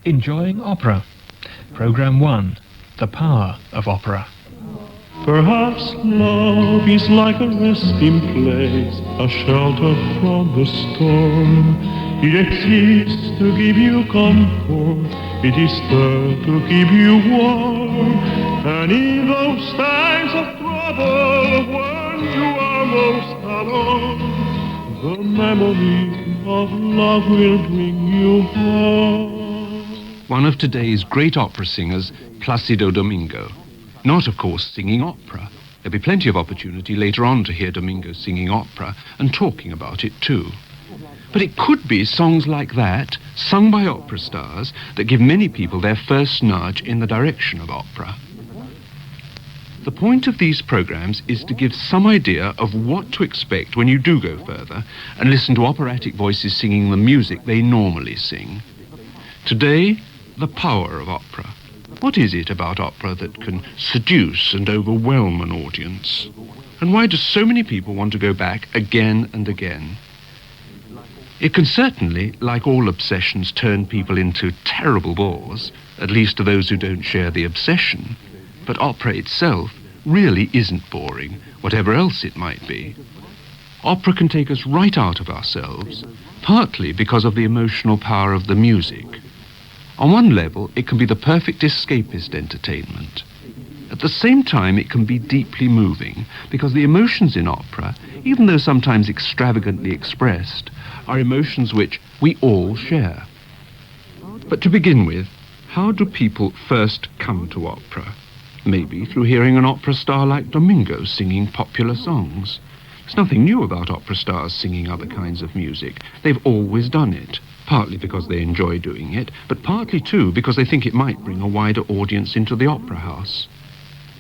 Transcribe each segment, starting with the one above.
Enjoying Opera. Program 1. The Power of Opera. Perhaps love is like a resting place, a shelter from the storm. It exists to give you comfort, it is there to keep you warm. And in those times of trouble, when you are most alone, the memory of love will bring you home. One of today's great opera singers, Placido Domingo. Not, of course, singing opera. There'll be plenty of opportunity later on to hear Domingo singing opera and talking about it too. But it could be songs like that, sung by opera stars, that give many people their first nudge in the direction of opera. The point of these programs is to give some idea of what to expect when you do go further and listen to operatic voices singing the music they normally sing. Today, the power of opera. What is it about opera that can seduce and overwhelm an audience? And why do so many people want to go back again and again? It can certainly, like all obsessions, turn people into terrible bores, at least to those who don't share the obsession. But opera itself really isn't boring, whatever else it might be. Opera can take us right out of ourselves, partly because of the emotional power of the music. On one level, it can be the perfect escapist entertainment. At the same time, it can be deeply moving, because the emotions in opera, even though sometimes extravagantly expressed, are emotions which we all share. But to begin with, how do people first come to opera? Maybe through hearing an opera star like Domingo singing popular songs. There's nothing new about opera stars singing other kinds of music. They've always done it. Partly because they enjoy doing it, but partly too because they think it might bring a wider audience into the opera house.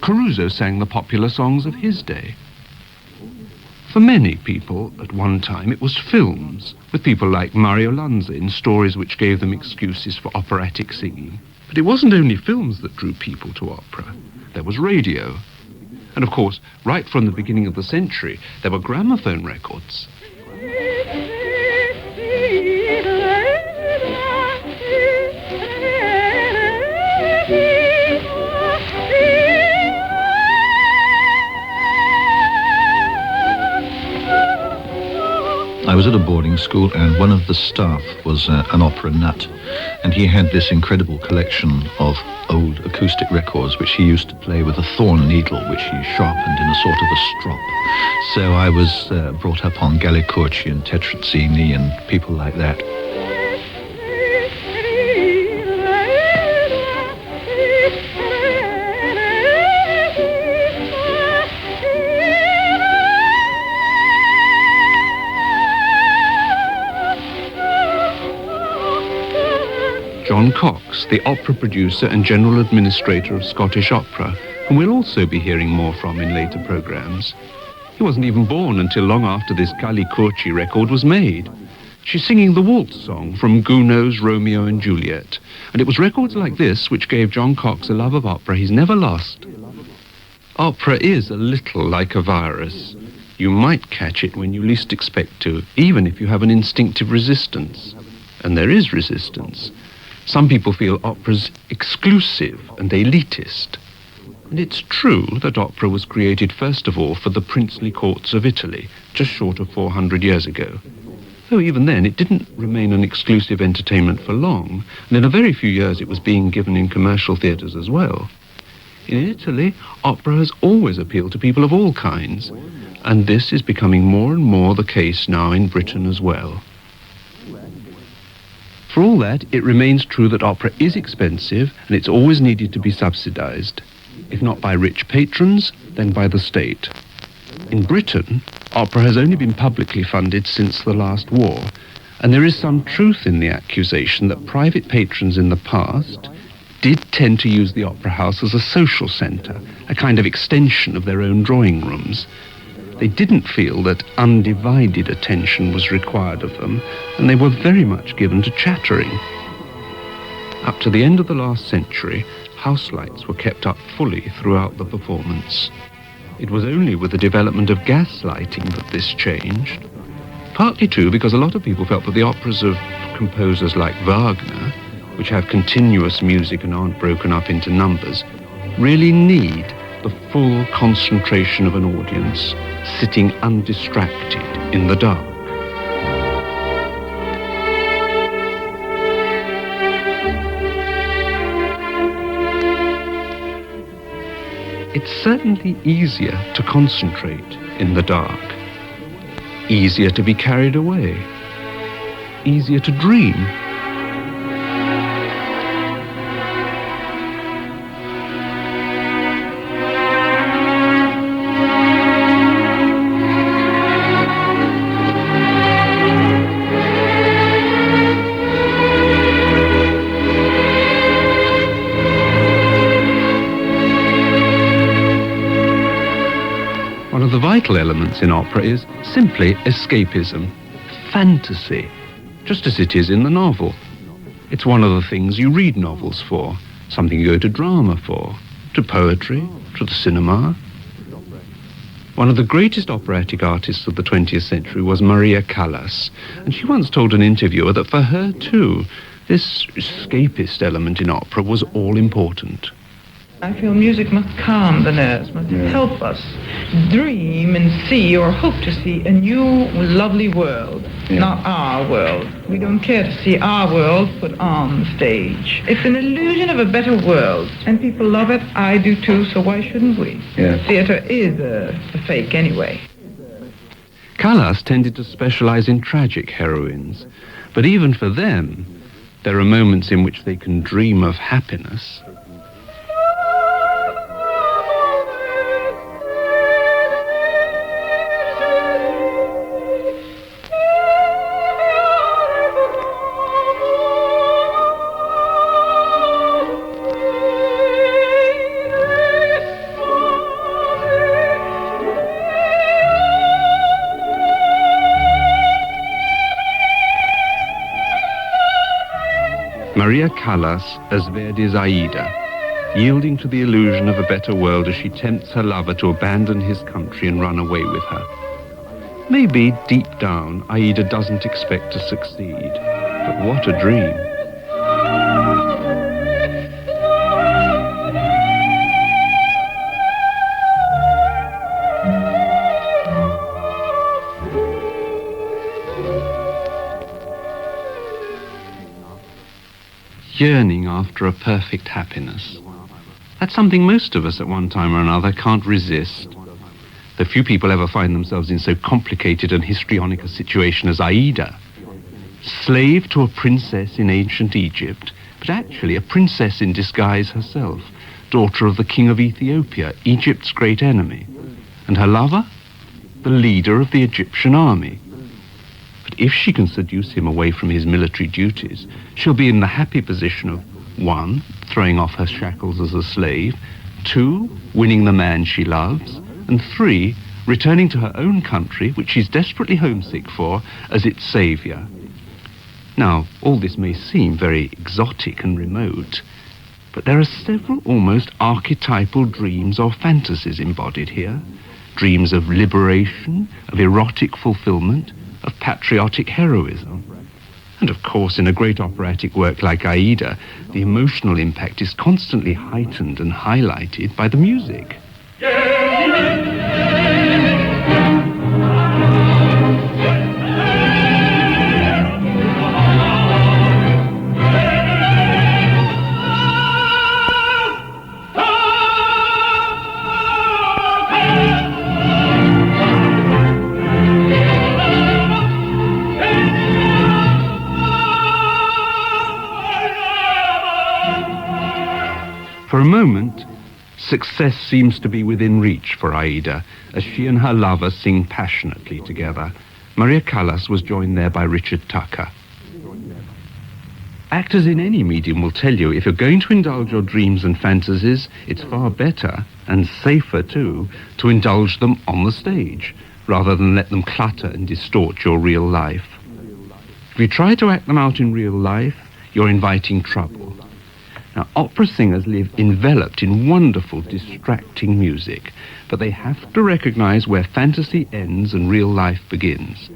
Caruso sang the popular songs of his day. For many people, at one time, it was films, with people like Mario Lanza in stories which gave them excuses for operatic singing. But it wasn't only films that drew people to opera. There was radio. And of course, right from the beginning of the century, there were gramophone records. I was at a boarding school, and one of the staff was an opera nut, and he had this incredible collection of old acoustic records which he used to play with a thorn needle which he sharpened in a sort of a strop. So I was brought up on Galli-Curci and Tetrazzini and people like that. John Cox, the opera producer and general administrator of Scottish Opera, whom we'll also be hearing more from in later programmes. He wasn't even born until long after this Galli-Curci record was made. She's singing the waltz song from Gounod's Romeo and Juliet, and it was records like this which gave John Cox a love of opera he's never lost. Opera is a little like a virus. You might catch it when you least expect to, even if you have an instinctive resistance. And there is resistance. Some people feel opera's exclusive and elitist. And it's true that opera was created first of all for the princely courts of Italy, just short of 400 years ago. Though even then it didn't remain an exclusive entertainment for long, and in a very few years it was being given in commercial theatres as well. In Italy, opera has always appealed to people of all kinds, and this is becoming more and more the case now in Britain as well. For all that, it remains true that opera is expensive and it's always needed to be subsidised. If not by rich patrons, then by the state. In Britain, opera has only been publicly funded since the last war, and there is some truth in the accusation that private patrons in the past did tend to use the opera house as a social centre, a kind of extension of their own drawing rooms. They didn't feel that undivided attention was required of them, and they were very much given to chattering. Up to the end of the last century, house lights were kept up fully throughout the performance. It was only with the development of gas lighting that this changed. Partly too because a lot of people felt that the operas of composers like Wagner which have continuous music and aren't broken up into numbers, really need the full concentration of an audience sitting undistracted in the dark. It's certainly easier to concentrate in the dark, easier to be carried away, easier to dream. One of the vital elements in opera is simply escapism, fantasy, just as it is in the novel. It's one of the things you read novels for, something you go to drama for, to poetry, to the cinema. One of the greatest operatic artists of the 20th century was Maria Callas, and she once told an interviewer that for her too, this escapist element in opera was all important. I feel music must calm the nerves, must help us dream and see or hope to see a new, lovely world, not our world. We don't care to see our world put on the stage. It's an illusion of a better world, and people love it. I do too, so why shouldn't we? Yeah. Theatre is a fake anyway. Callas tended to specialize in tragic heroines, but even for them, there are moments in which they can dream of happiness. Maria Callas as Verdi's Aida, yielding to the illusion of a better world as she tempts her lover to abandon his country and run away with her. Maybe, deep down, Aida doesn't expect to succeed, but what a dream. Yearning after a perfect happiness. That's something most of us at one time or another can't resist. Though few people ever find themselves in so complicated and histrionic a situation as Aida. Slave to a princess in ancient Egypt, but actually a princess in disguise herself, daughter of the king of Ethiopia, Egypt's great enemy. And her lover? The leader of the Egyptian army. But if she can seduce him away from his military duties, she'll be in the happy position of 1, throwing off her shackles as a slave, 2, winning the man she loves, and 3, returning to her own country, which she's desperately homesick for, as its saviour. Now, all this may seem very exotic and remote, but there are several almost archetypal dreams or fantasies embodied here. Dreams of liberation, of erotic fulfillment, of patriotic heroism. And of course, in a great operatic work like Aida, the emotional impact is constantly heightened and highlighted by the music. For a moment, success seems to be within reach for Aida, as she and her lover sing passionately together. Maria Callas was joined there by Richard Tucker. Actors in any medium will tell you if you're going to indulge your dreams and fantasies, it's far better, and safer too, to indulge them on the stage, rather than let them clutter and distort your real life. If you try to act them out in real life, you're inviting trouble. Now, opera singers live enveloped in wonderful, distracting music, but they have to recognize where fantasy ends and real life begins.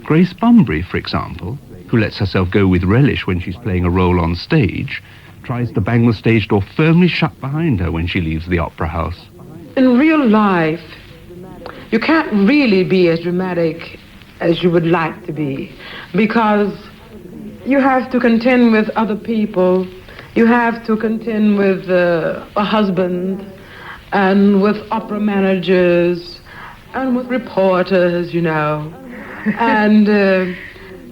Grace Bunbury, for example, who lets herself go with relish when she's playing a role on stage, tries to bang the stage door firmly shut behind her when she leaves the opera house. In real life, you can't really be as dramatic as you would like to be, because you have to contend with other people, you have to contend with a husband, and with opera managers, and with reporters, you know. And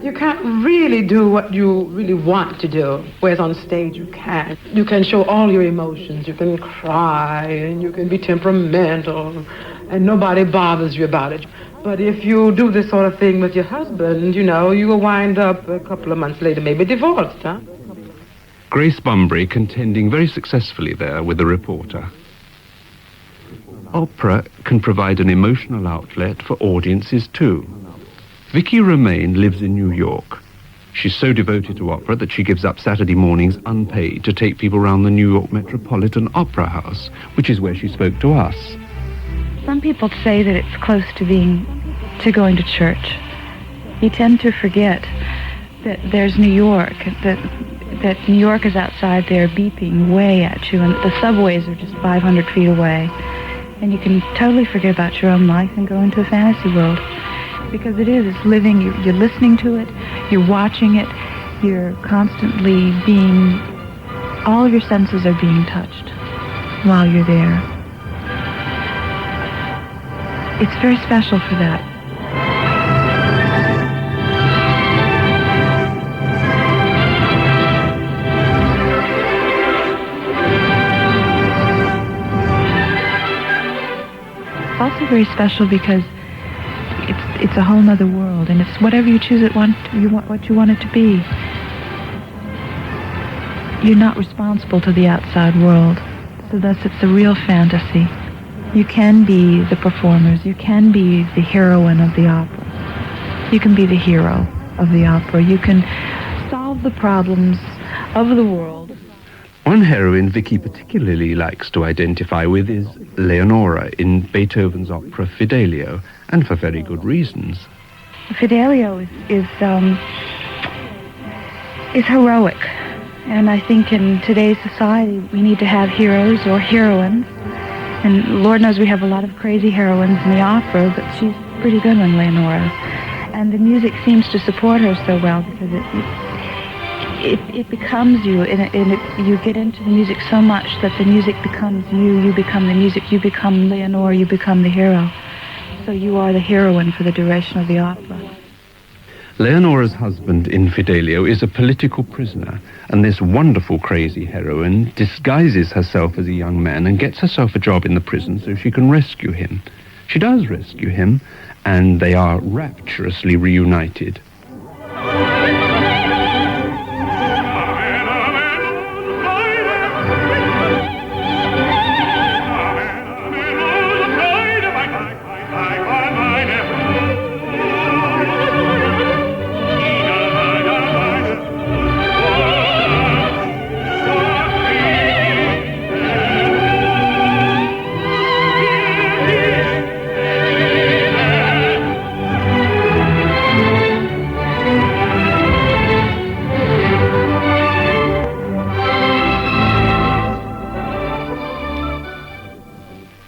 you can't really do what you really want to do, whereas on stage you can. You can show all your emotions, you can cry, and you can be temperamental, and nobody bothers you about it. But if you do this sort of thing with your husband, you know, you will wind up a couple of months later maybe divorced, huh? Grace Bunbury contending very successfully there with the reporter. Opera can provide an emotional outlet for audiences too. Vicky Romaine lives in New York. She's so devoted to opera that she gives up Saturday mornings unpaid to take people around the New York Metropolitan Opera House, which is where she spoke to us. Some people say that it's close to going to church. You tend to forget that there's New York, that New York is outside there beeping way at you, and the subways are just 500 feet away. And you can totally forget about your own life and go into a fantasy world. Because it's living, you're listening to it, you're watching it, you're constantly all your senses are being touched while you're there. It's very special for that. It's also very special because it's a whole other world, and it's whatever you choose what you want it to be. You're not responsible to the outside world, so thus it's a real fantasy. You can be the performers, you can be the heroine of the opera. You can be the hero of the opera. You can solve the problems of the world. One heroine Vicky particularly likes to identify with is Leonora in Beethoven's opera Fidelio, and for very good reasons. Fidelio is heroic, and I think in today's society we need to have heroes or heroines, and Lord knows we have a lot of crazy heroines in the opera, but she's a pretty good one, Leonora, and the music seems to support her so well because it becomes you, and you get into the music so much that the music becomes you become the music, you become Leonora, you become the hero. So you are the heroine for the duration of the opera. Leonora's husband in Fidelio is a political prisoner, and this wonderful crazy heroine disguises herself as a young man and gets herself a job in the prison so she can rescue him. She does rescue him, and they are rapturously reunited.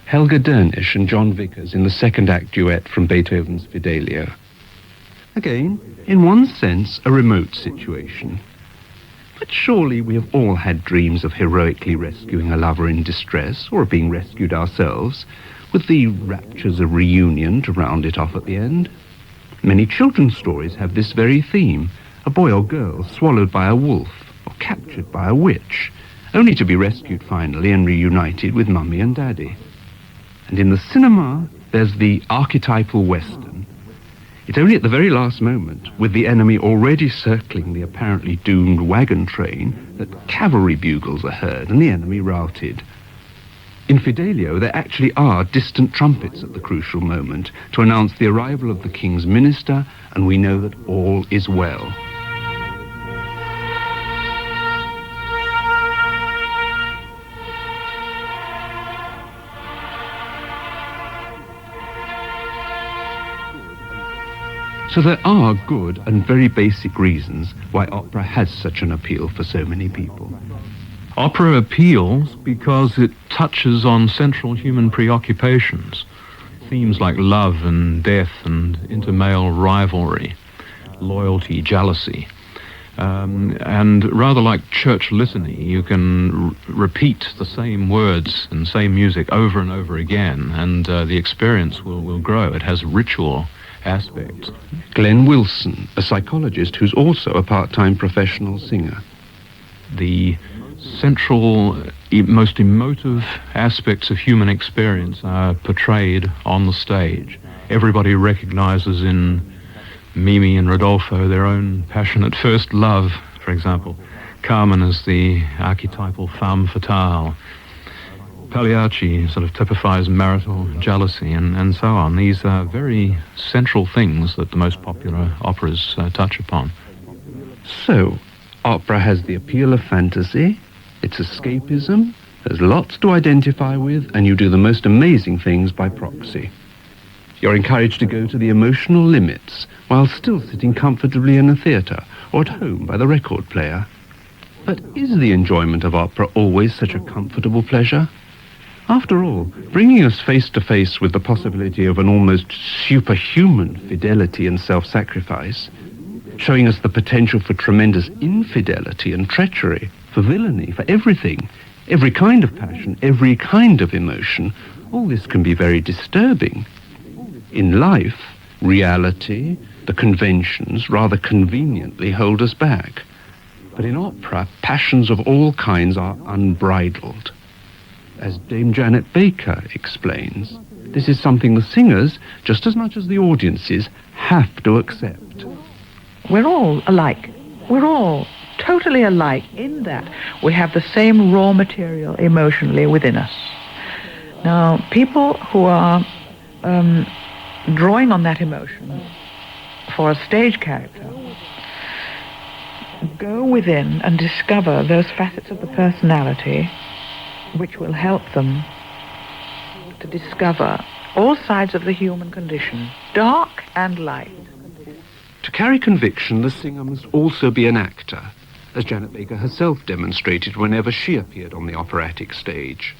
Helga Dernisch and John Vickers in the second act duet from Beethoven's Fidelio. Again, in one sense, a remote situation. But surely we have all had dreams of heroically rescuing a lover in distress, or of being rescued ourselves, with the raptures of reunion to round it off at the end. Many children's stories have this very theme, a boy or girl swallowed by a wolf, or captured by a witch, only to be rescued finally and reunited with Mummy and Daddy. And in the cinema, there's the archetypal Western. It's only at the very last moment, with the enemy already circling the apparently doomed wagon train, that cavalry bugles are heard and the enemy routed. In Fidelio, there actually are distant trumpets at the crucial moment to announce the arrival of the king's minister, and we know that all is well. So there are good and very basic reasons why opera has such an appeal for so many people. Opera appeals because it touches on central human preoccupations, themes like love and death and intermale rivalry, loyalty, jealousy. And rather like church litany, you can repeat the same words and same music over and over again, and the experience will grow. It has ritual aspects. Glenn Wilson, a psychologist who's also a part-time professional singer. The central, most emotive aspects of human experience are portrayed on the stage. Everybody recognizes in Mimi and Rodolfo their own passionate first love, for example. Carmen is the archetypal femme fatale. Pagliacci sort of typifies marital jealousy, and so on. These are very central things that the most popular operas touch upon. So, opera has the appeal of fantasy, it's escapism, there's lots to identify with, and you do the most amazing things by proxy. You're encouraged to go to the emotional limits while still sitting comfortably in a theatre or at home by the record player. But is the enjoyment of opera always such a comfortable pleasure? After all, bringing us face to face with the possibility of an almost superhuman fidelity and self-sacrifice, showing us the potential for tremendous infidelity and treachery, for villainy, for everything, every kind of passion, every kind of emotion, all this can be very disturbing. In life, reality, the conventions rather conveniently hold us back. But in opera, passions of all kinds are unbridled. As Dame Janet Baker explains, this is something the singers, just as much as the audiences, have to accept. We're all alike. We're all totally alike in that we have the same raw material emotionally within us. Now, people who are drawing on that emotion for a stage character go within and discover those facets of the personality which will help them to discover all sides of the human condition, dark and light. To carry conviction, the singer must also be an actor, as Janet Baker herself demonstrated whenever she appeared on the operatic stage.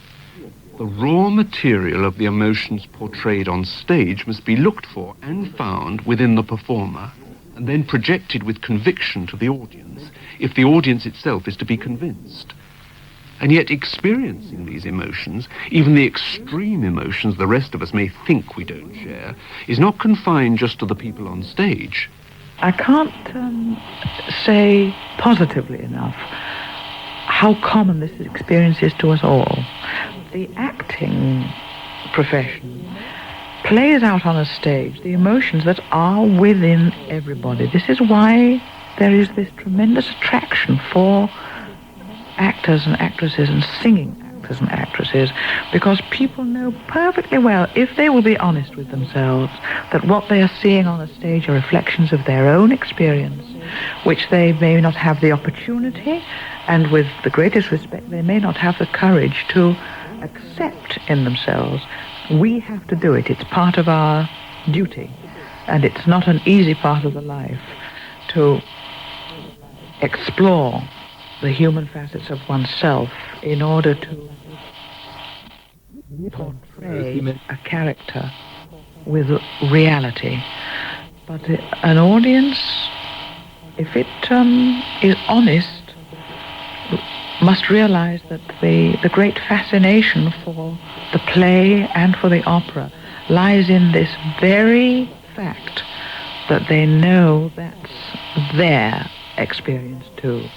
The raw material of the emotions portrayed on stage must be looked for and found within the performer, and then projected with conviction to the audience, if the audience itself is to be convinced. And yet experiencing these emotions, even the extreme emotions the rest of us may think we don't share, is not confined just to the people on stage. I can't say positively enough how common this experience is to us all. The acting profession plays out on a stage the emotions that are within everybody. This is why there is this tremendous attraction for actors and actresses and singing actors and actresses, because people know perfectly well, if they will be honest with themselves, that what they are seeing on a stage are reflections of their own experience, which they may not have the opportunity, and with the greatest respect, they may not have the courage to accept in themselves. We have to do it. It's part of our duty, and it's not an easy part of the life to explore the human facets of oneself in order to portray a character with reality. But an audience, if it is honest, must realize that the great fascination for the play and for the opera lies in this very fact that they know that's their experience too.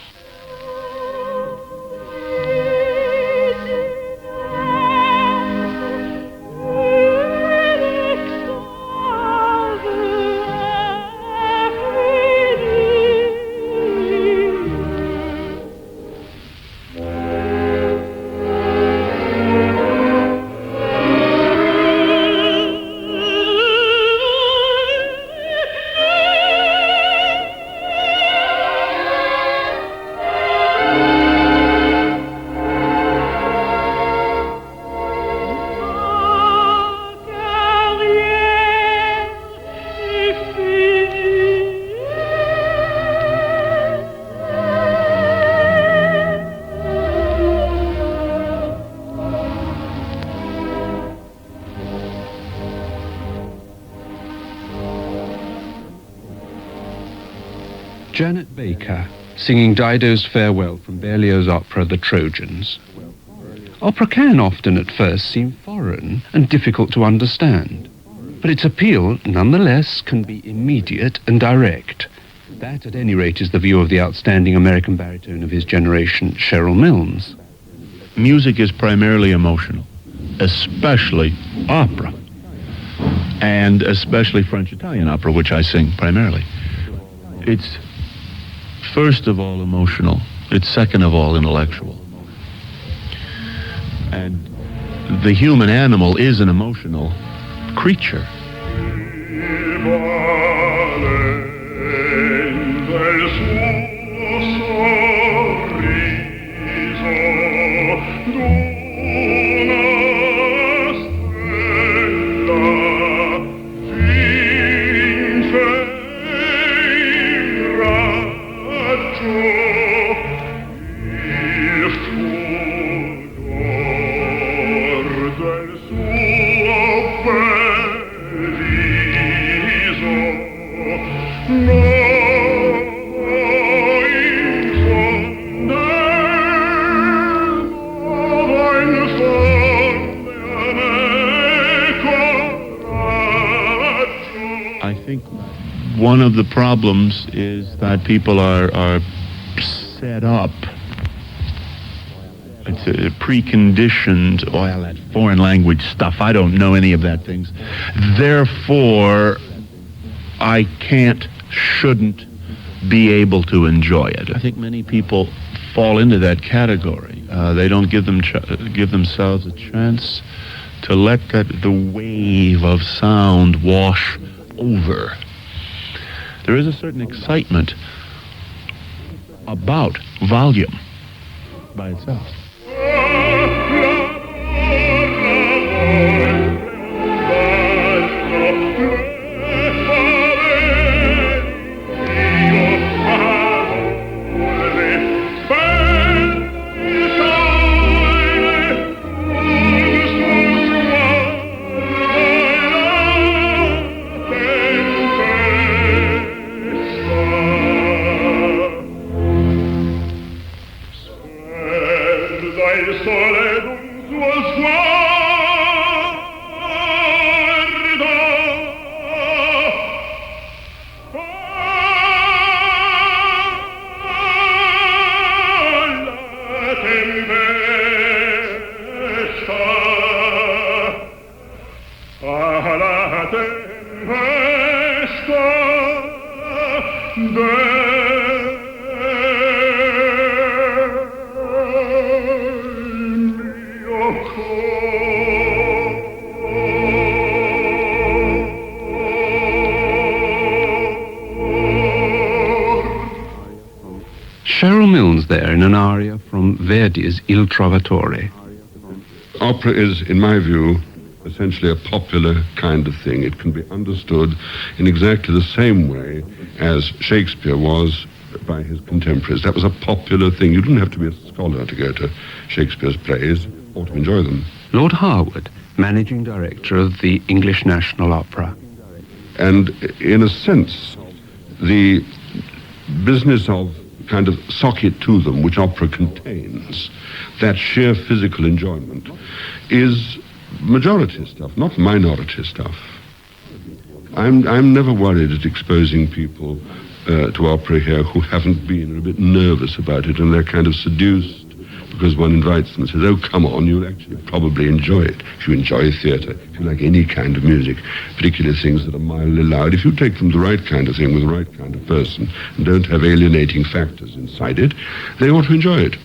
Baker, singing Dido's farewell from Berlioz's opera The Trojans. Opera can often at first seem foreign and difficult to understand, but its appeal nonetheless can be immediate and direct. That, at any rate, is the view of the outstanding American baritone of his generation, Cheryl Milnes. Music is primarily emotional, especially opera, and especially French-Italian opera, which I sing primarily. It's first of all emotional. It's second of all intellectual. And the human animal is an emotional creature. One of the problems is that people are set up. It's a preconditioned, well, that foreign language stuff. I don't know any of that things. Therefore, I shouldn't be able to enjoy it. I think many people fall into that category. They don't give themselves a chance to let the wave of sound wash over. There is a certain excitement about volume by itself. Cheryl Milnes there in an aria from Verdi's Il Trovatore. Opera is, in my view, essentially a popular kind of thing. It can be understood in exactly the same way as Shakespeare was by his contemporaries. That was a popular thing. You didn't have to be a scholar to go to Shakespeare's plays or to enjoy them. Lord Harwood, managing director of the English National Opera. And in a sense, the business of kind of socket to them, which opera contains, that sheer physical enjoyment, is majority stuff, not minority stuff. I'm never worried at exposing people to opera here who haven't been, are a bit nervous about it, and they're kind of seduced because one invites them and says, oh, come on, you'll actually probably enjoy it. If you enjoy theatre, if you like any kind of music, particularly things that are mildly loud, if you take them the right kind of thing with the right kind of person and don't have alienating factors inside it, they ought to enjoy it.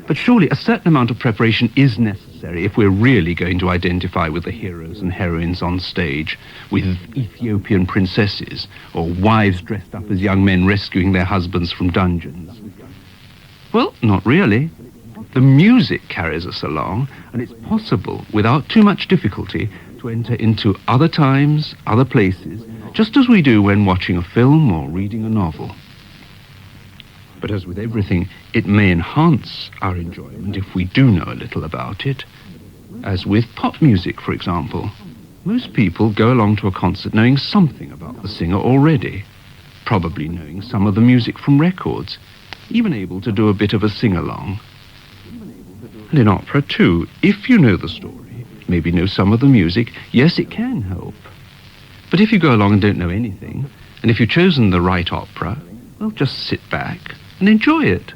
But surely a certain amount of preparation is necessary if we're really going to identify with the heroes and heroines on stage, with Ethiopian princesses, or wives dressed up as young men rescuing their husbands from dungeons. Well, not really. The music carries us along, and it's possible, without too much difficulty, to enter into other times, other places, just as we do when watching a film or reading a novel. But as with everything, it may enhance our enjoyment if we do know a little about it. As with pop music, for example. Most people go along to a concert knowing something about the singer already. probably knowing some of the music from records, even able to do a bit of a sing-along. And in opera, too, if you know the story, maybe know some of the music, yes, it can help. But if you go along and don't know anything, and if you've chosen the right opera, well, just sit back and enjoy it.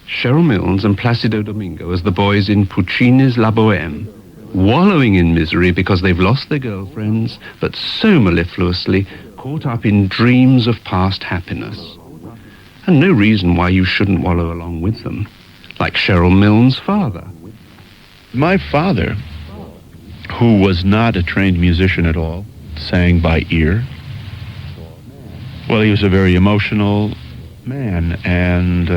Cheryl Milnes and Placido Domingo as the boys in Puccini's La Bohème, wallowing in misery because they've lost their girlfriends, but so mellifluously caught up in dreams of past happiness. And no reason why you shouldn't wallow along with them, like Cheryl Milnes' father. My father, who was not a trained musician at all, sang by ear. Well, he was a very emotional man, and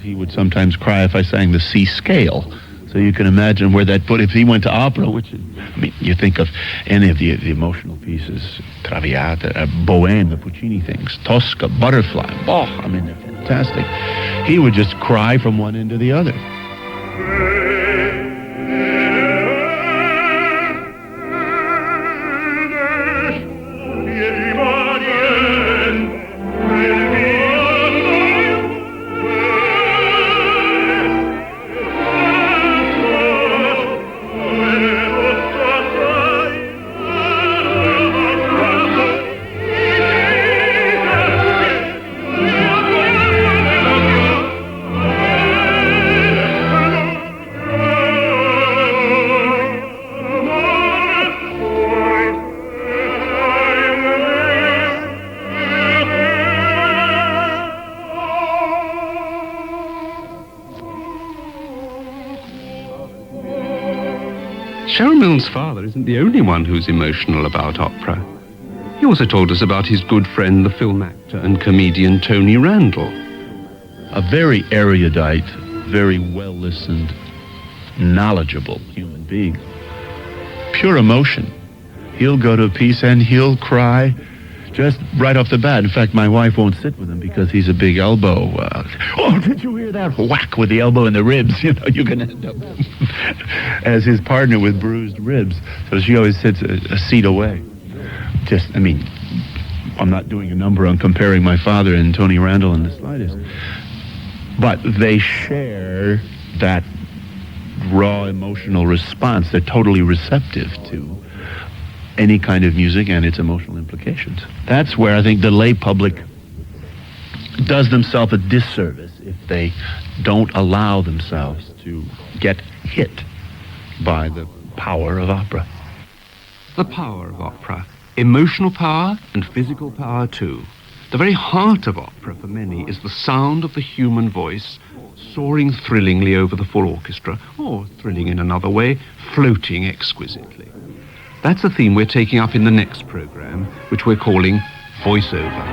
he would sometimes cry if I sang the C scale. So you can imagine where that put, if he went to opera, which, I mean, you think of any of the emotional pieces, Traviata, Bohème, the Puccini things, Tosca, Butterfly, oh, I mean, they're fantastic. He would just cry from one end to the other. Cheryl Milnes' father isn't the only one who's emotional about opera. He also told us about his good friend, the film actor and comedian Tony Randall. A very erudite, very well-listened, knowledgeable human being. Pure emotion. He'll go to a piece and he'll cry just right off the bat. In fact, my wife won't sit with him because he's a big elbow. Oh, did you hear that? Whack with the elbow in the ribs. You know, you can end up as his partner with bruised ribs. So she always sits a seat away. Just, I mean, I'm not doing a number on comparing my father and Tony Randall in the slightest. But they share that raw emotional response. They're totally receptive to any kind of music and its emotional implications. That's where I think the lay public does themselves a disservice if they don't allow themselves to get hit by the power of opera. The power of opera. Emotional power and physical power too. The very heart of opera for many is the sound of the human voice soaring thrillingly over the full orchestra, or thrilling in another way, floating exquisitely. That's a theme we're taking up in the next program, which we're calling Voiceover.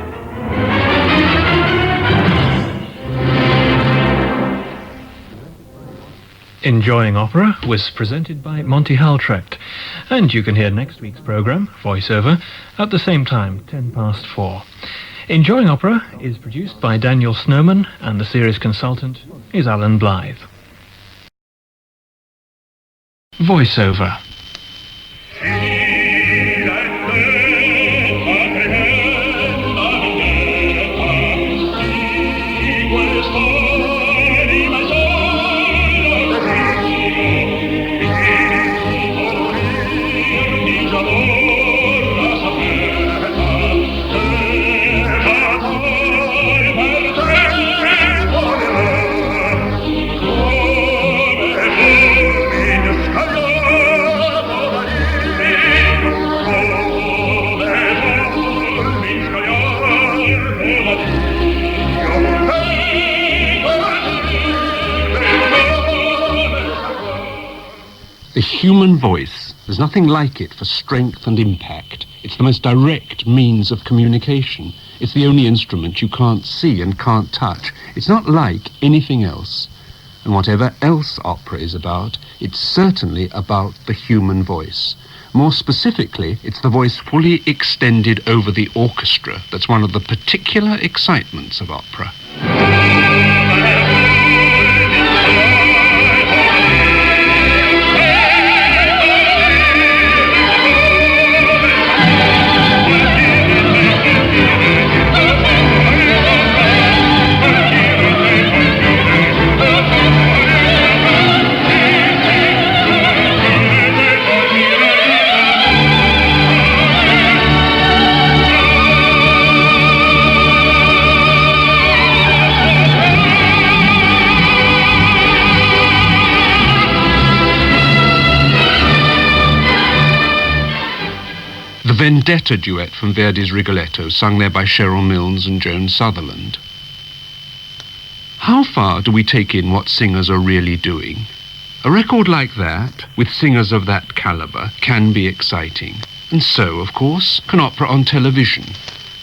Enjoying Opera was presented by Monty Haltrecht, and you can hear next week's program, Voiceover, at the same time, 4:10. Enjoying Opera is produced by Daniel Snowman, and the series consultant is Alan Blythe. Voiceover. The human voice, there's nothing like it for strength and impact. It's the most direct means of communication. It's the only instrument you can't see and can't touch. It's not like anything else. And whatever else opera is about, it's certainly about the human voice. More specifically, it's the voice fully extended over the orchestra that's one of the particular excitements of opera. The Vendetta duet from Verdi's Rigoletto, sung there by Cheryl Milnes and Joan Sutherland. How far do we take in what singers are really doing? A record like that, with singers of that caliber, can be exciting. And so, of course, can opera on television.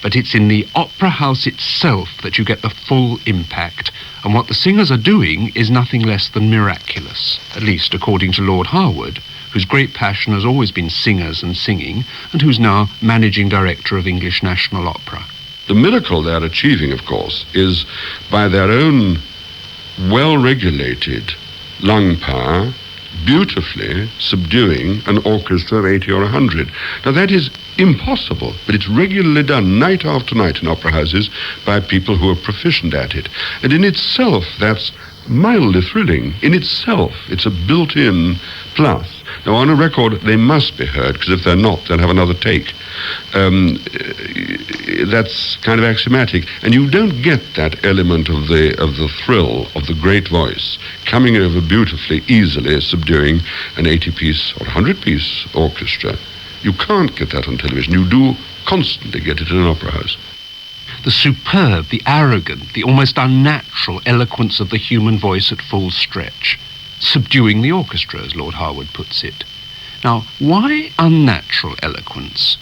But it's in the opera house itself that you get the full impact, and what the singers are doing is nothing less than miraculous, at least according to Lord Harwood, whose great passion has always been singers and singing, and who's now managing director of English National Opera. The miracle they're achieving, of course, is by their own well-regulated lung power, beautifully subduing an orchestra of 80 or 100. Now that is impossible, but it's regularly done night after night in opera houses by people who are proficient at it. And in itself, that's mildly thrilling. In itself, it's a built-in plus. Now, on a record, they must be heard, because if they're not, they'll have another take. That's kind of axiomatic. And you don't get that element of the thrill of the great voice coming over beautifully, easily, subduing an 80-piece or 100-piece orchestra. You can't get that on television. You do constantly get it in an opera house. The superb, the arrogant, the almost unnatural eloquence of the human voice at full stretch, subduing the orchestra, as Lord Harwood puts it. Now, why unnatural eloquence?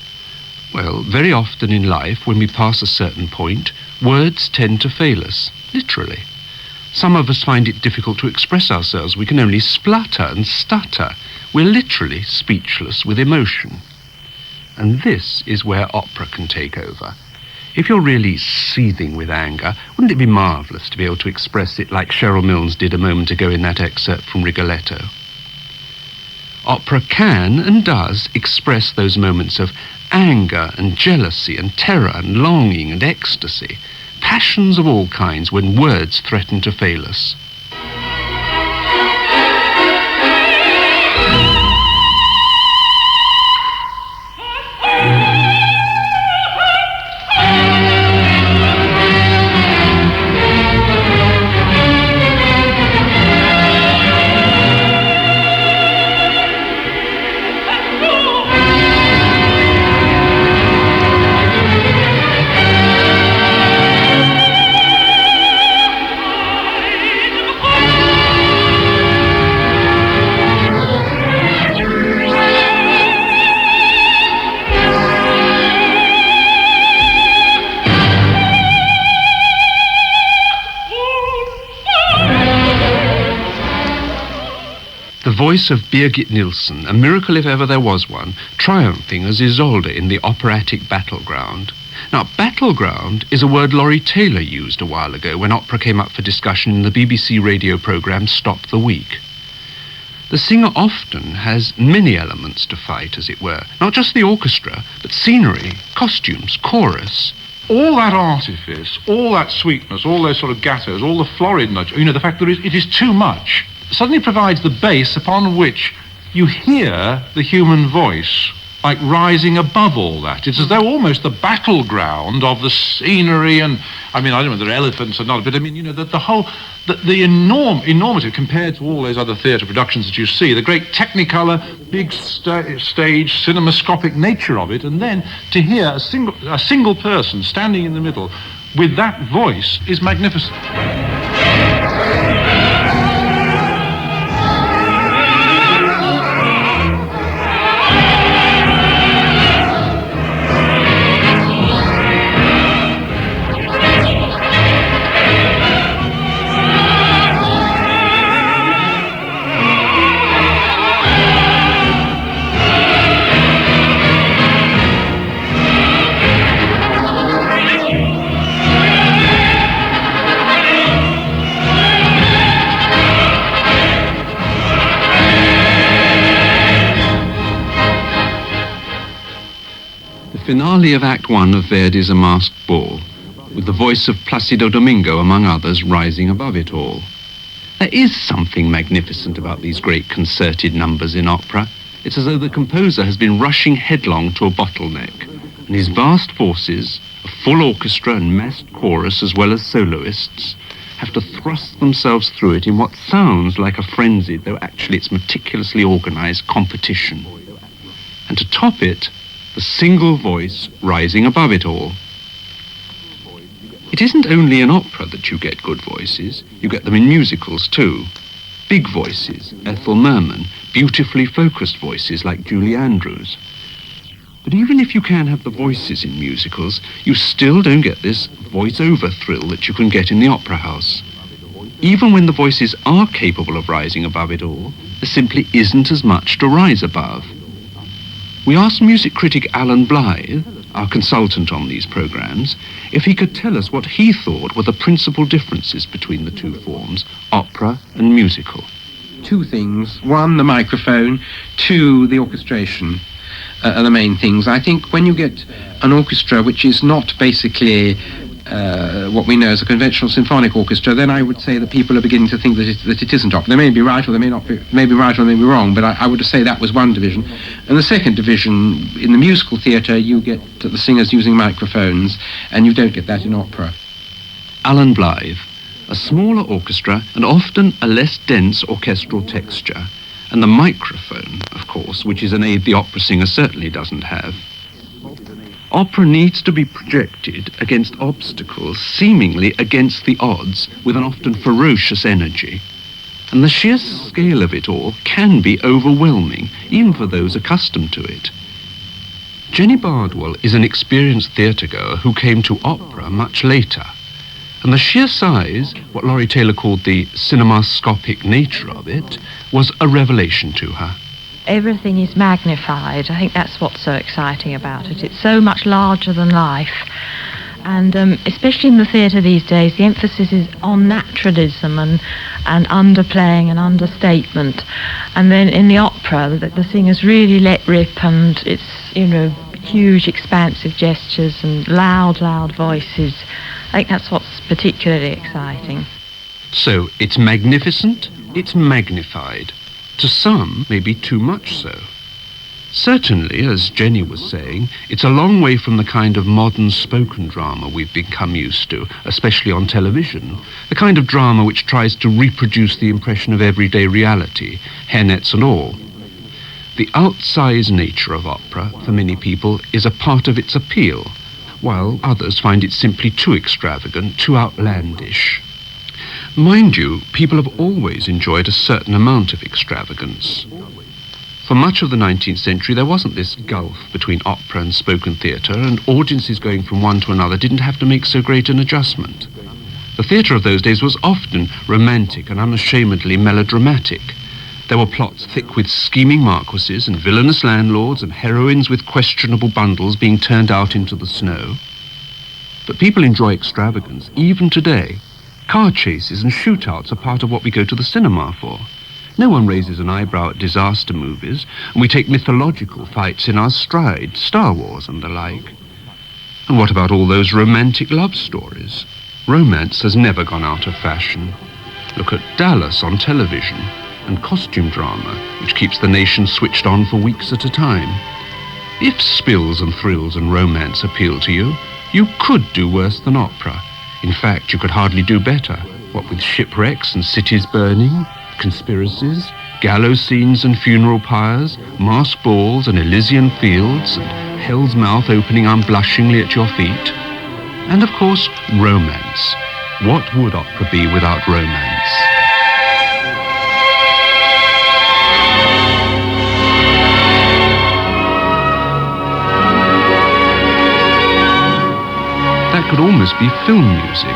Well, very often in life, when we pass a certain point, words tend to fail us, literally. Some of us find it difficult to express ourselves. We can only splutter and stutter. We're literally speechless with emotion. And this is where opera can take over. If you're really seething with anger, wouldn't it be marvellous to be able to express it like Cheryl Milnes did a moment ago in that excerpt from Rigoletto? Opera can and does express those moments of anger and jealousy and terror and longing and ecstasy, passions of all kinds when words threaten to fail us. The voice of Birgit Nilsson, a miracle if ever there was one, triumphing as Isolde in the operatic battleground. Now, battleground is a word Laurie Taylor used a while ago when opera came up for discussion in the BBC radio programme Stop the Week. The singer often has many elements to fight, as it were, not just the orchestra, but scenery, costumes, chorus. All that artifice, all that sweetness, all those sort of gattos, all the florid notes, the fact that it is too much, suddenly provides the base upon which you hear the human voice, like rising above all that. It's as though almost the battleground of the scenery and, I don't know whether they're elephants or not, but the enormity compared to all those other theatre productions that you see, the great technicolor, big stage, cinemascopic nature of it, and then to hear a single person standing in the middle with that voice is magnificent. finale of Act One of Verdi's A Masked Ball, with the voice of Placido Domingo, among others, rising above it all. There is something magnificent about these great concerted numbers in opera. It's as though the composer has been rushing headlong to a bottleneck, and his vast forces, a full orchestra and massed chorus as well as soloists, have to thrust themselves through it in what sounds like a frenzied, though actually it's meticulously organized, competition. And to top it, the single voice rising above it all. It isn't only in opera that you get good voices, you get them in musicals too. Big voices, Ethel Merman, beautifully focused voices like Julie Andrews. But even if you can have the voices in musicals, you still don't get this voice-over thrill that you can get in the opera house. Even when the voices are capable of rising above it all, there simply isn't as much to rise above. We asked music critic Alan Blythe, our consultant on these programs, if he could tell us what he thought were the principal differences between the two forms, opera and musical. Two things. One, the microphone. Two, the orchestration. Are the main things. I think when you get an orchestra which is not basically what we know as a conventional symphonic orchestra, then I would say that people are beginning to think that it isn't opera. They may be right or they may not be, may be right or they may be wrong, but I would say that was one division. And the second division, in the musical theatre, you get the singers using microphones, and you don't get that in opera. Alan Blythe, a smaller orchestra and often a less dense orchestral texture, and the microphone, of course, which is an aid the opera singer certainly doesn't have. Opera needs to be projected against obstacles, seemingly against the odds, with an often ferocious energy. And the sheer scale of it all can be overwhelming, even for those accustomed to it. Jenny Bardwell is an experienced theatre-goer who came to opera much later. And the sheer size, what Laurie Taylor called the cinemascopic nature of it, was a revelation to her. Everything is magnified. I think that's what's so exciting about it. It's so much larger than life. And especially in the theatre these days, the emphasis is on naturalism and underplaying and understatement. And then in the opera, the singers really let rip, and it's, you know, huge, expansive gestures and loud, loud voices. I think that's what's particularly exciting. So it's magnificent, it's magnified. To some, maybe too much so. Certainly, as Jenny was saying, it's a long way from the kind of modern spoken drama we've become used to, especially on television, the kind of drama which tries to reproduce the impression of everyday reality, hairnets and all. The outsized nature of opera, for many people, is a part of its appeal, while others find it simply too extravagant, too outlandish. Mind you, people have always enjoyed a certain amount of extravagance. For much of the 19th century, there wasn't this gulf between opera and spoken theatre, and audiences going from one to another didn't have to make so great an adjustment. The theatre of those days was often romantic and unashamedly melodramatic. There were plots thick with scheming marquises and villainous landlords and heroines with questionable bundles being turned out into the snow. But people enjoy extravagance, even today. Car chases and shootouts are part of what we go to the cinema for. No one raises an eyebrow at disaster movies, and we take mythological fights in our stride, Star Wars and the like. And what about all those romantic love stories? Romance has never gone out of fashion. Look at Dallas on television, and costume drama, which keeps the nation switched on for weeks at a time. If spills and thrills and romance appeal to you, you could do worse than opera. In fact, you could hardly do better, what with shipwrecks and cities burning, conspiracies, gallows scenes and funeral pyres, masked balls and Elysian fields, and hell's mouth opening unblushingly at your feet. And of course, romance. What would opera be without romance? That could almost be film music,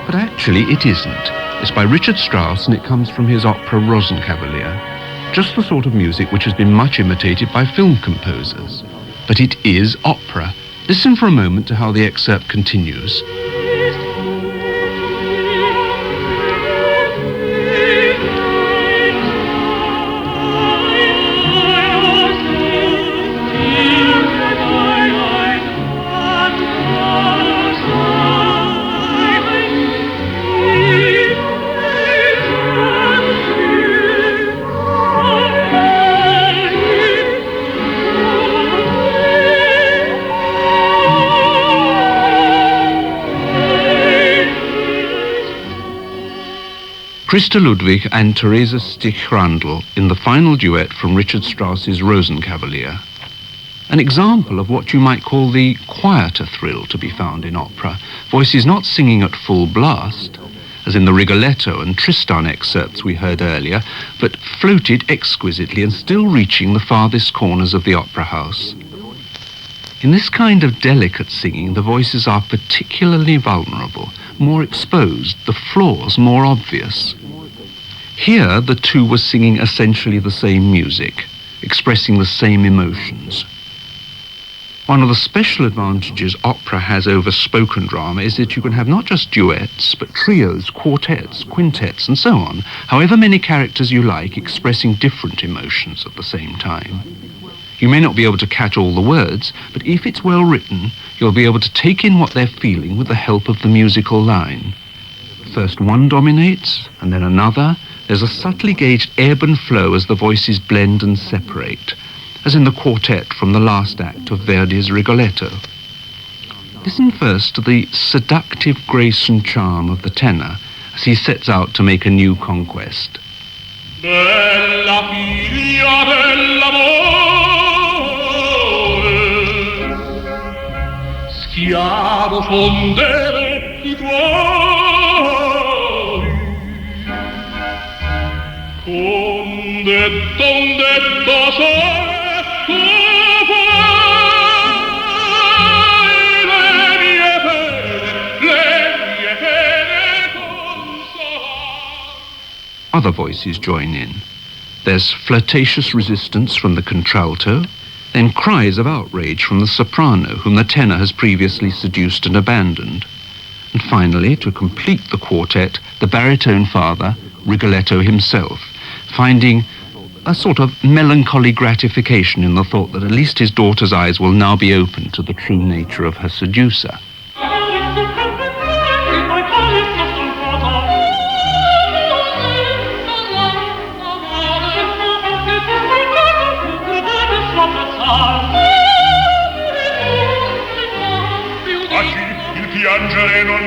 but actually it isn't. It's by Richard Strauss, and it comes from his opera Rosenkavalier. Just the sort of music which has been much imitated by film composers. But it is opera. Listen for a moment to how the excerpt continues. Christa Ludwig and Theresa Stich-Randl in the final duet from Richard Strauss's Rosenkavalier. An example of what you might call the quieter thrill to be found in opera, voices not singing at full blast, as in the Rigoletto and Tristan excerpts we heard earlier, but floated exquisitely and still reaching the farthest corners of the opera house. In this kind of delicate singing, the voices are particularly vulnerable, more exposed, the flaws more obvious. Here, the two were singing essentially the same music, expressing the same emotions. One of the special advantages opera has over spoken drama is that you can have not just duets, but trios, quartets, quintets, and so on, however many characters you like, expressing different emotions at the same time. You may not be able to catch all the words, but if it's well written, you'll be able to take in what they're feeling with the help of the musical line. First one dominates, and then another. There's a subtly gauged ebb and flow as the voices blend and separate, as in the quartet from the last act of Verdi's Rigoletto. Listen first to the seductive grace and charm of the tenor as he sets out to make a new conquest. Bella figlia dell'amore, schiavo fondere i tuoi, donde doce tu puoi le mie pene consolare. Other voices join in. There's flirtatious resistance from the contralto, then cries of outrage from the soprano, whom the tenor has previously seduced and abandoned. And finally, to complete the quartet, the baritone father, Rigoletto himself, finding a sort of melancholy gratification in the thought that at least his daughter's eyes will now be open to the true nature of her seducer. Piangere non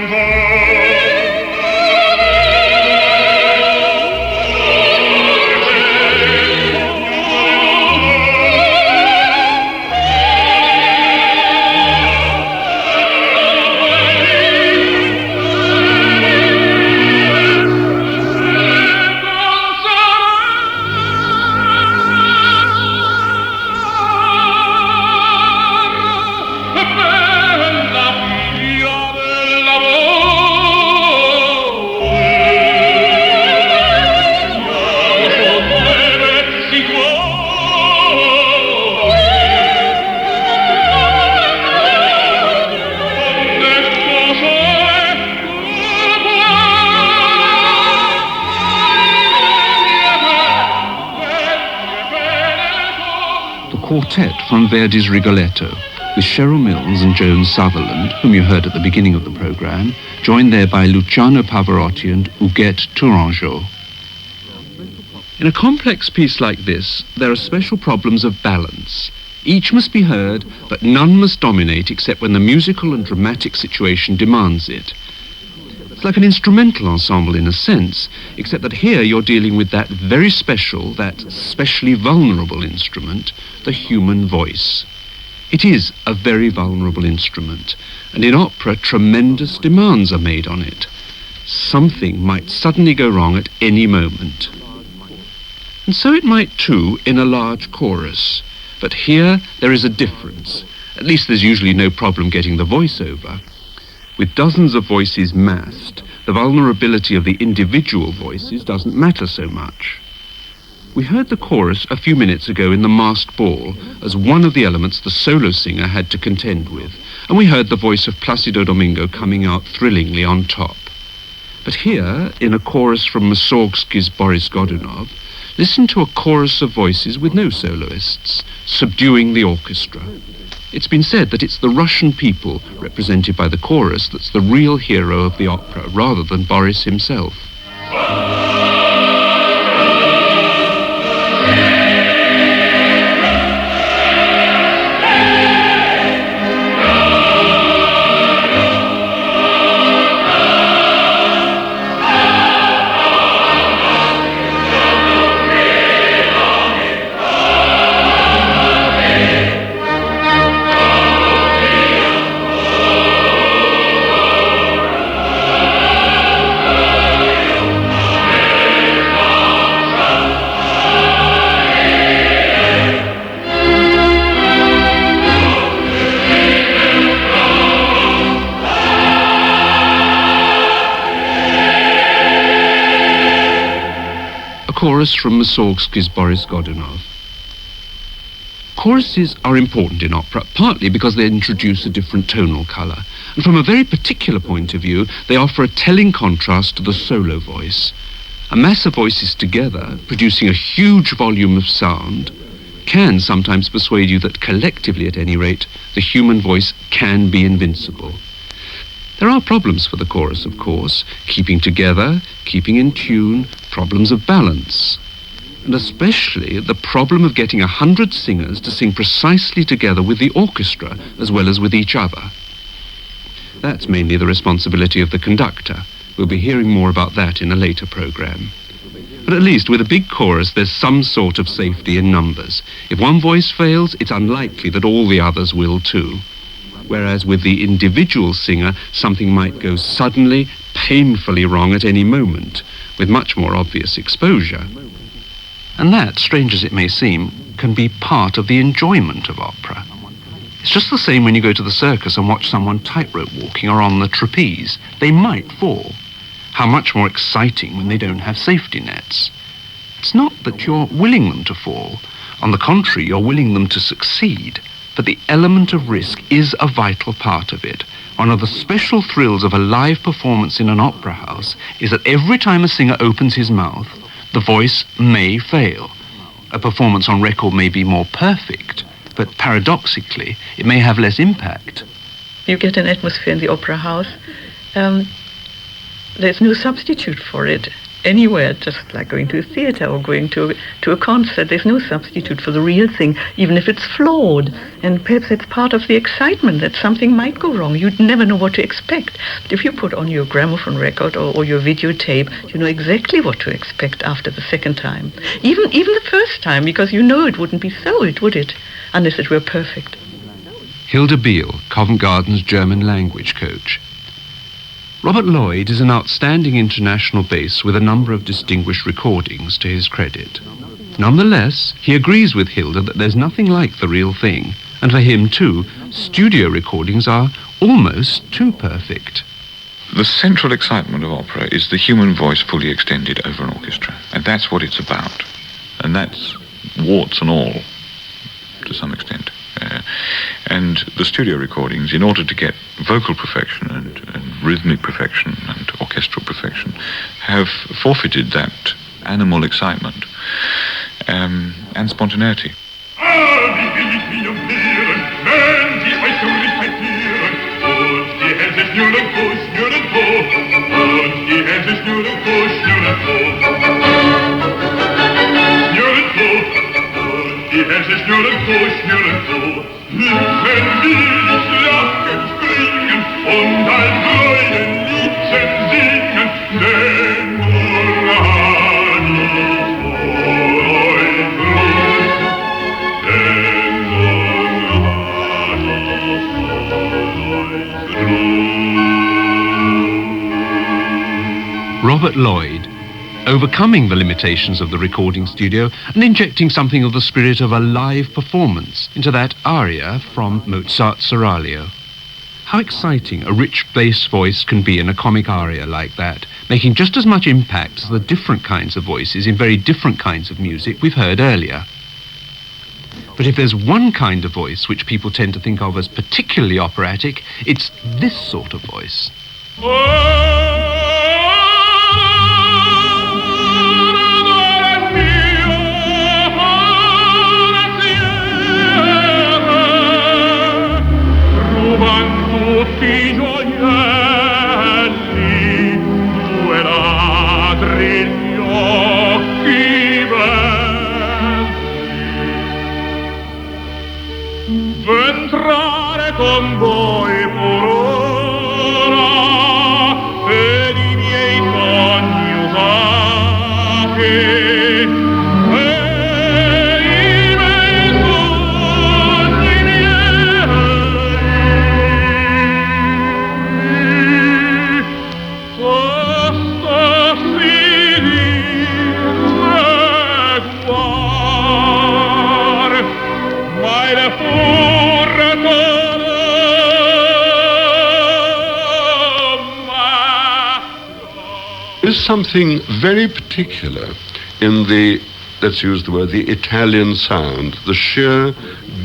Quartet from Verdi's Rigoletto, with Cheryl Milnes and Joan Sutherland, whom you heard at the beginning of the programme, joined there by Luciano Pavarotti and Huguette Tourangeau. In a complex piece like this, there are special problems of balance. Each must be heard, but none must dominate except when the musical and dramatic situation demands it. It's like an instrumental ensemble in a sense, except that here you're dealing with that very special, that specially vulnerable instrument, the human voice. It is a very vulnerable instrument, and in opera tremendous demands are made on it. Something might suddenly go wrong at any moment. And so it might too in a large chorus, but here there is a difference. At least there's usually no problem getting the voice over. With dozens of voices massed, the vulnerability of the individual voices doesn't matter so much. We heard the chorus a few minutes ago in the Masked Ball as one of the elements the solo singer had to contend with, and we heard the voice of Placido Domingo coming out thrillingly on top. But here, in a chorus from Mussorgsky's Boris Godunov, listen to a chorus of voices with no soloists, subduing the orchestra. It's been said that it's the Russian people, represented by the chorus, that's the real hero of the opera, rather than Boris himself. chorus from Mussorgsky's Boris Godunov. Choruses are important in opera, partly because they introduce a different tonal colour, and from a very particular point of view, they offer a telling contrast to the solo voice. A mass of voices together, producing a huge volume of sound, can sometimes persuade you that collectively, at any rate, the human voice can be invincible. There are problems for the chorus, of course, keeping together, keeping in tune, problems of balance, and especially the problem of getting 100 singers to sing precisely together with the orchestra as well as with each other. That's mainly the responsibility of the conductor. We'll be hearing more about that in a later programme. But at least with a big chorus, there's some sort of safety in numbers. If one voice fails, it's unlikely that all the others will too. Whereas with the individual singer, something might go suddenly, painfully wrong at any moment, with much more obvious exposure. And that, strange as it may seem, can be part of the enjoyment of opera. It's just the same when you go to the circus and watch someone tightrope walking or on the trapeze. They might fall. How much more exciting when they don't have safety nets. It's not that you're willing them to fall. On the contrary, you're willing them to succeed. But the element of risk is a vital part of it. One of the special thrills of a live performance in an opera house is that every time a singer opens his mouth, the voice may fail. A performance on record may be more perfect, but paradoxically, it may have less impact. You get an atmosphere in the opera house. There's no substitute for it anywhere, just like going to a theatre or going to a concert. There's no substitute for the real thing, even if it's flawed. And perhaps it's part of the excitement that something might go wrong. You'd never know what to expect. But if you put on your gramophone record or your videotape, you know exactly what to expect after the second time. Even the first time, because you know it wouldn't be sold, would it? Unless it were perfect. Hilda Beale, Covent Garden's German language coach. Robert Lloyd is an outstanding international bass with a number of distinguished recordings to his credit. Nonetheless, he agrees with Hilda that there's nothing like the real thing, and for him too, studio recordings are almost too perfect. The central excitement of opera is the human voice fully extended over an orchestra, and that's what it's about. And that's warts and all, to some extent. And the studio recordings, in order to get vocal perfection and rhythmic perfection and orchestral perfection, have forfeited that animal excitement and spontaneity. Die Hände schnurren vor, wenn willig lachen, springen und ein neuen Liedchen singen, denn nun hat ich euch Gruß, denn nun hat ich euch Gruß. Robert Lloyd, overcoming the limitations of the recording studio and injecting something of the spirit of a live performance into that aria from Mozart's Seraglio. How exciting a rich bass voice can be in a comic aria like that, making just as much impact as the different kinds of voices in very different kinds of music we've heard earlier. But if there's one kind of voice which people tend to think of as particularly operatic, it's this sort of voice. Tutti gioielli, due ladri gli occhi belli. V'entrare con voi pur ora, ed i miei coniugati, There's something very particular in the, let's use the word, the Italian sound, the sheer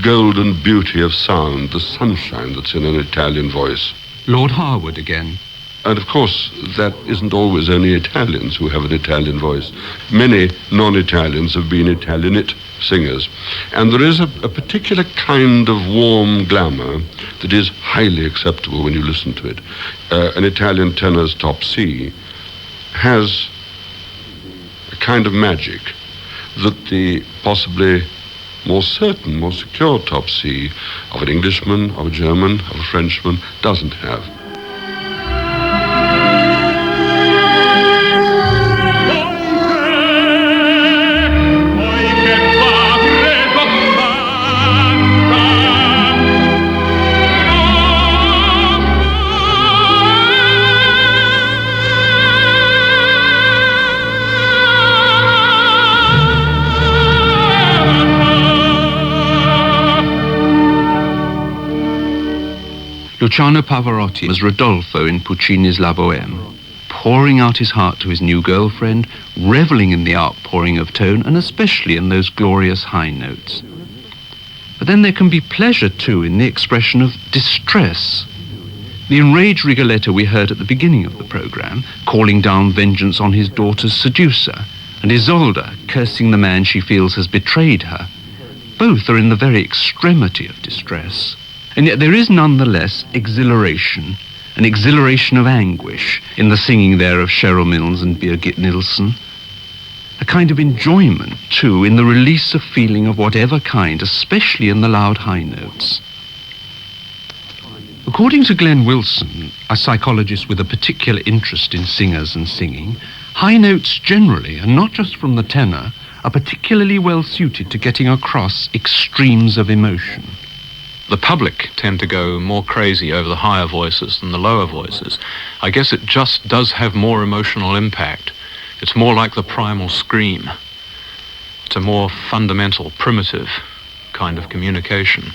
golden beauty of sound, the sunshine that's in an Italian voice. Lord Harwood again. And of course, that isn't always only Italians who have an Italian voice. Many non-Italians have been Italianate singers. And there is a particular kind of warm glamour that is highly acceptable when you listen to it. An Italian tenor's top C has a kind of magic that the possibly more certain, more secure top C of an Englishman, of a German, of a Frenchman doesn't have. Luciano Pavarotti was Rodolfo in Puccini's La Bohème, pouring out his heart to his new girlfriend, reveling in the outpouring of tone, and especially in those glorious high notes. But then there can be pleasure, too, in the expression of distress. The enraged Rigoletto we heard at the beginning of the programme, calling down vengeance on his daughter's seducer, and Isolde cursing the man she feels has betrayed her. Both are in the very extremity of distress. And yet there is nonetheless exhilaration, an exhilaration of anguish in the singing there of Cheryl Mills and Birgit Nilsson. A kind of enjoyment, too, in the release of feeling of whatever kind, especially in the loud high notes. According to Glenn Wilson, a psychologist with a particular interest in singers and singing, high notes generally, and not just from the tenor, are particularly well suited to getting across extremes of emotion. The public tend to go more crazy over the higher voices than the lower voices. I guess it just does have more emotional impact. It's more like the primal scream. It's a more fundamental, primitive kind of communication.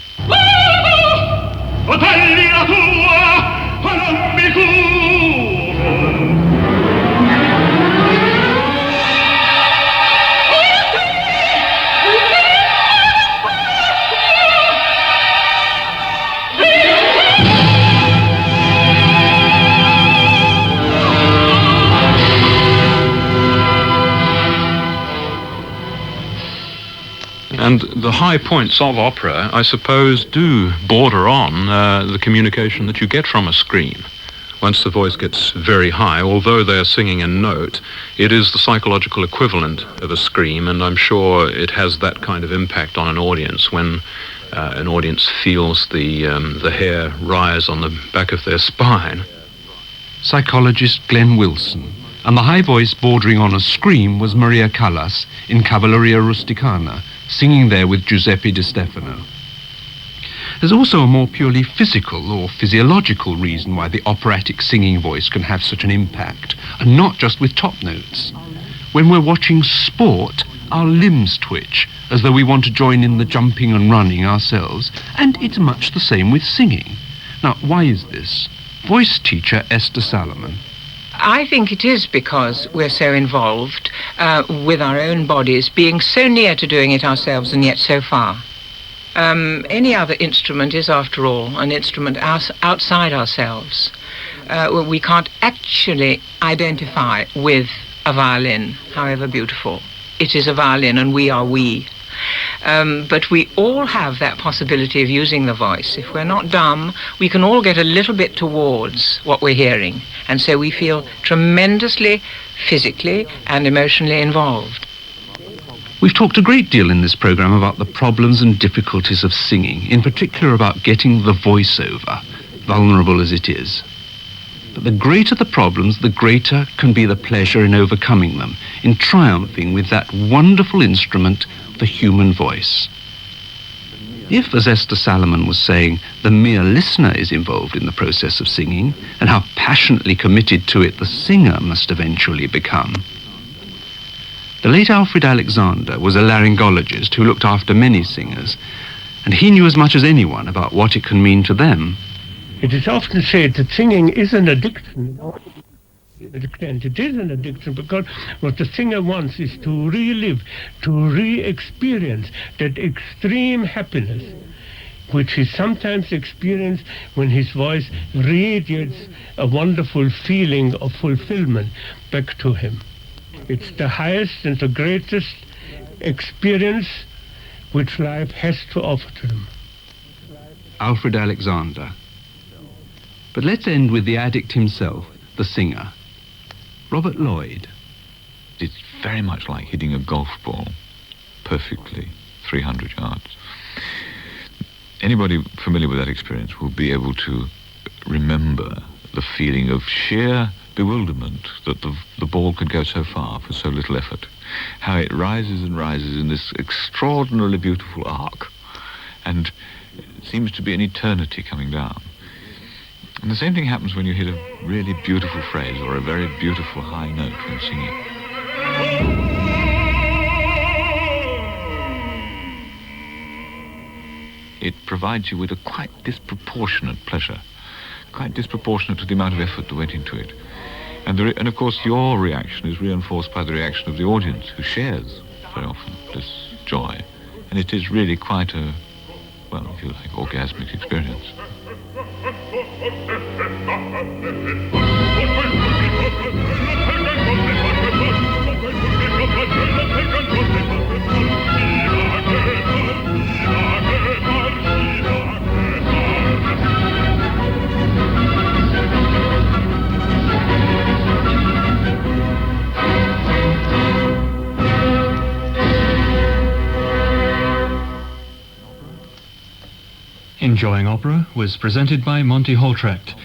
And the high points of opera, I suppose, do border on the communication that you get from a scream. Once the voice gets very high, although they're singing a note, it is the psychological equivalent of a scream, and I'm sure it has that kind of impact on an audience when an audience feels the hair rise on the back of their spine. Psychologist Glenn Wilson. And the high voice bordering on a scream was Maria Callas in Cavalleria Rusticana, singing there with Giuseppe Di Stefano. There's also a more purely physical or physiological reason why the operatic singing voice can have such an impact, and not just with top notes. When we're watching sport, our limbs twitch, as though we want to join in the jumping and running ourselves, and it's much the same with singing. Now, why is this? Voice teacher Esther Salomon. I think it is because we're so involved with our own bodies, being so near to doing it ourselves and yet so far. Any other instrument is, after all, an instrument outside ourselves. We can't actually identify with a violin, however beautiful. It is a violin and we are we. But we all have that possibility of using the voice. If we're not dumb, we can all get a little bit towards what we're hearing. And so we feel tremendously physically and emotionally involved. We've talked a great deal in this programme about the problems and difficulties of singing, in particular about getting the voice over, vulnerable as it is. But the greater the problems, the greater can be the pleasure in overcoming them, in triumphing with that wonderful instrument, the human voice. If, as Esther Salomon was saying, the mere listener is involved in the process of singing, and how passionately committed to it the singer must eventually become. The late Alfred Alexander was a laryngologist who looked after many singers, and he knew as much as anyone about what it can mean to them. It is often said that singing is an addiction. extent. It is an addiction because what the singer wants is to relive, to re-experience that extreme happiness which he sometimes experienced when his voice radiates a wonderful feeling of fulfillment back to him. It's the highest and the greatest experience which life has to offer to them. Alfred Alexander. But let's end with the addict himself, the singer, Robert Lloyd. It's very much like hitting a golf ball perfectly, 300 yards. Anybody familiar with that experience will be able to remember the feeling of sheer bewilderment that the ball could go so far for so little effort. How it rises and rises in this extraordinarily beautiful arc, and it seems to be an eternity coming down. And the same thing happens when you hit a really beautiful phrase or a very beautiful high note when singing. It provides you with a quite disproportionate pleasure, quite disproportionate to the amount of effort that went into it. And of course your reaction is reinforced by the reaction of the audience, who shares very often this joy. And it is really quite a, well, if you like, orgasmic experience. Enjoying Opera was presented by Monty Haltrecht,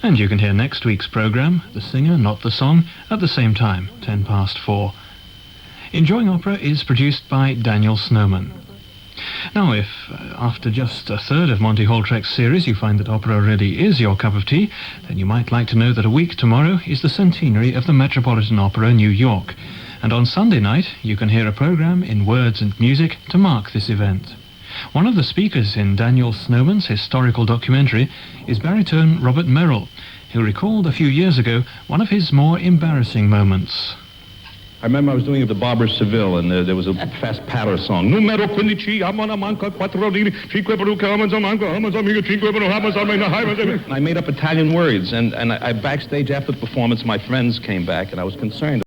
and you can hear next week's programme, The Singer, Not the Song, at the same time, 4:10. Enjoying Opera is produced by Daniel Snowman. Now, if after just a third of Monty Haltrecht's series you find that opera really is your cup of tea, then you might like to know that a week tomorrow is the centenary of the Metropolitan Opera, New York, and on Sunday night you can hear a programme in words and music to mark this event. One of the speakers in Daniel Snowman's historical documentary is baritone Robert Merrill, who recalled a few years ago one of his more embarrassing moments. I remember I was doing the Barber Seville, and there was a fast patter song. Numero 15, amana manca quattro di cinque peruca, amanza manca, amanza amiga cinque peruca, amanza amiga. I made up Italian words, and I backstage after the performance, my friends came back, and I was concerned.